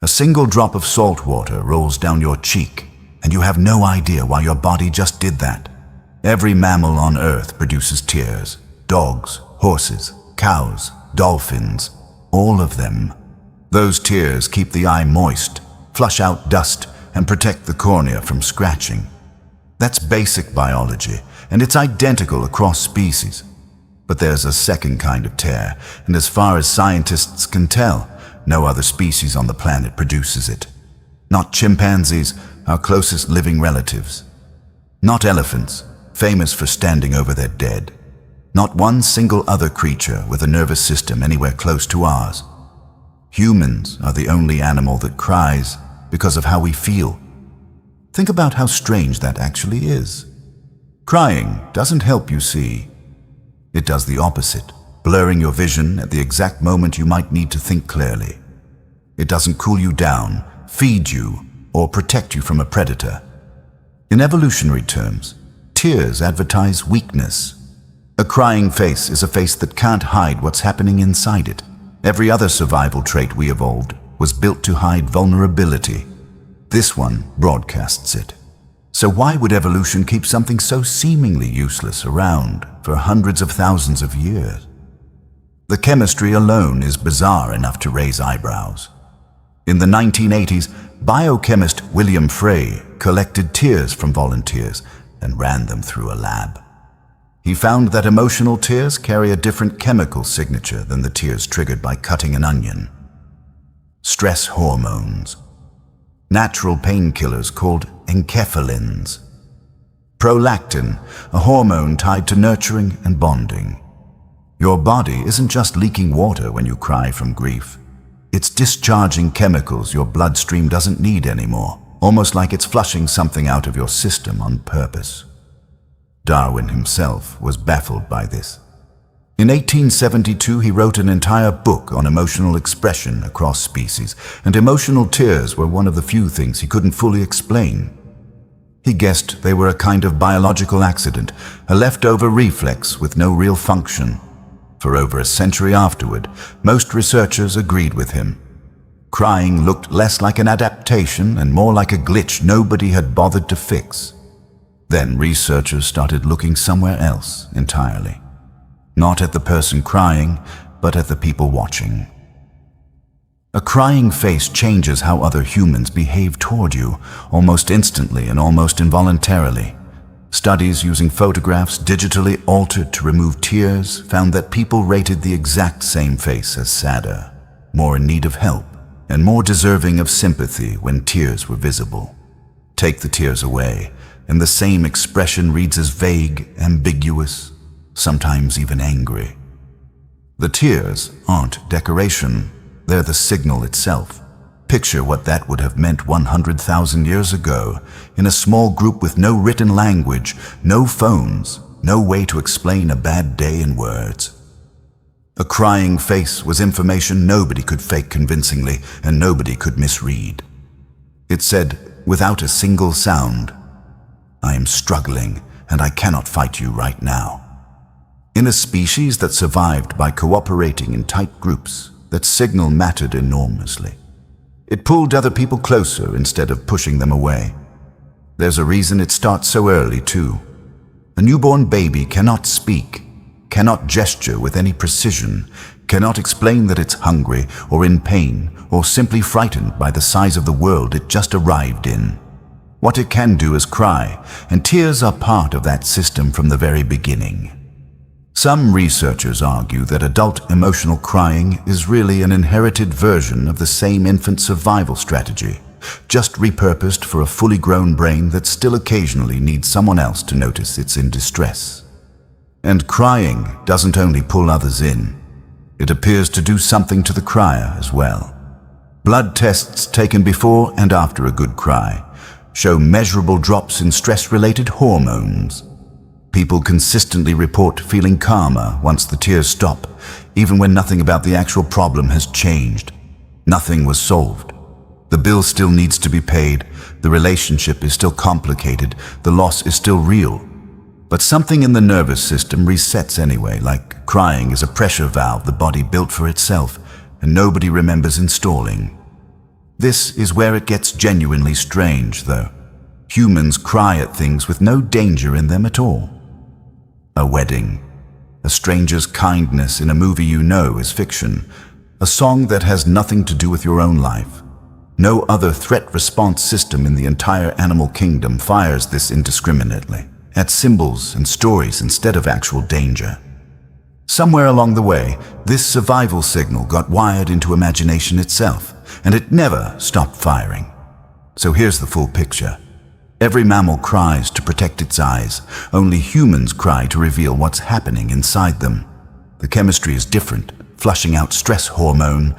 A single drop of salt water rolls down your cheek, and you have no idea why your body just did that. Every mammal on Earth produces tears. Dogs, horses, cows, dolphins, all of them. Those tears keep the eye moist, flush out dust, and protect the cornea from scratching. That's basic biology, and it's identical across species. But there's a second kind of tear, and as far as scientists can tell, no other species on the planet produces it. Not chimpanzees, our closest living relatives. Not elephants, famous for standing over their dead. Not one single other creature with a nervous system anywhere close to ours. Humans are the only animal that cries because of how we feel. Think about how strange that actually is. Crying doesn't help you see. It does the opposite, blurring your vision at the exact moment you might need to think clearly. It doesn't cool you down, feed you, or protect you from a predator. In evolutionary terms, tears advertise weakness. A crying face is a face that can't hide what's happening inside it. Every other survival trait we evolved was built to hide vulnerability. This one broadcasts it. So why would evolution keep something so seemingly useless around for hundreds of thousands of years? The chemistry alone is bizarre enough to raise eyebrows. In the 1980s, biochemist William Frey collected tears from volunteers and ran them through a lab. He found that emotional tears carry a different chemical signature than the tears triggered by cutting an onion. Stress hormones. Natural painkillers called enkephalins. Prolactin, a hormone tied to nurturing and bonding. Your body isn't just leaking water when you cry from grief. It's discharging chemicals your bloodstream doesn't need anymore, almost like it's flushing something out of your system on purpose. Darwin himself was baffled by this. In 1872, he wrote an entire book on emotional expression across species, and emotional tears were one of the few things he couldn't fully explain. He guessed they were a kind of biological accident, a leftover reflex with no real function. For over a century afterward, most researchers agreed with him. Crying looked less like an adaptation and more like a glitch nobody had bothered to fix. Then researchers started looking somewhere else entirely. Not at the person crying, but at the people watching. A crying face changes how other humans behave toward you, almost instantly and almost involuntarily. Studies using photographs digitally altered to remove tears found that people rated the exact same face as sadder, more in need of help, and more deserving of sympathy when tears were visible. Take the tears away, and the same expression reads as vague, ambiguous, sometimes even angry. The tears aren't decoration, they're the signal itself. Picture what that would have meant 100,000 years ago, in a small group with no written language, no phones, no way to explain a bad day in words. A crying face was information nobody could fake convincingly and nobody could misread. It said, without a single sound, "I am struggling and I cannot fight you right now." In a species that survived by cooperating in tight groups, that signal mattered enormously. It pulled other people closer instead of pushing them away. There's a reason it starts so early, too. A newborn baby cannot speak, cannot gesture with any precision, cannot explain that it's hungry or in pain or simply frightened by the size of the world it just arrived in. What it can do is cry, and tears are part of that system from the very beginning. Some researchers argue that adult emotional crying is really an inherited version of the same infant survival strategy, just repurposed for a fully grown brain that still occasionally needs someone else to notice it's in distress. And crying doesn't only pull others in, it appears to do something to the crier as well. Blood tests taken before and after a good cry show measurable drops in stress-related hormones. People consistently report feeling calmer once the tears stop, even when nothing about the actual problem has changed. Nothing was solved. The bill still needs to be paid, the relationship is still complicated, the loss is still real. But something in the nervous system resets anyway, like crying is a pressure valve the body built for itself, and nobody remembers installing. This is where it gets genuinely strange, though. Humans cry at things with no danger in them at all. A wedding, a stranger's kindness in a movie you know is fiction, a song that has nothing to do with your own life. No other threat response system in the entire animal kingdom fires this indiscriminately, at symbols and stories instead of actual danger. Somewhere along the way, this survival signal got wired into imagination itself, and it never stopped firing. So here's the full picture. Every mammal cries to protect its eyes. Only humans cry to reveal what's happening inside them. The chemistry is different, flushing out stress hormone,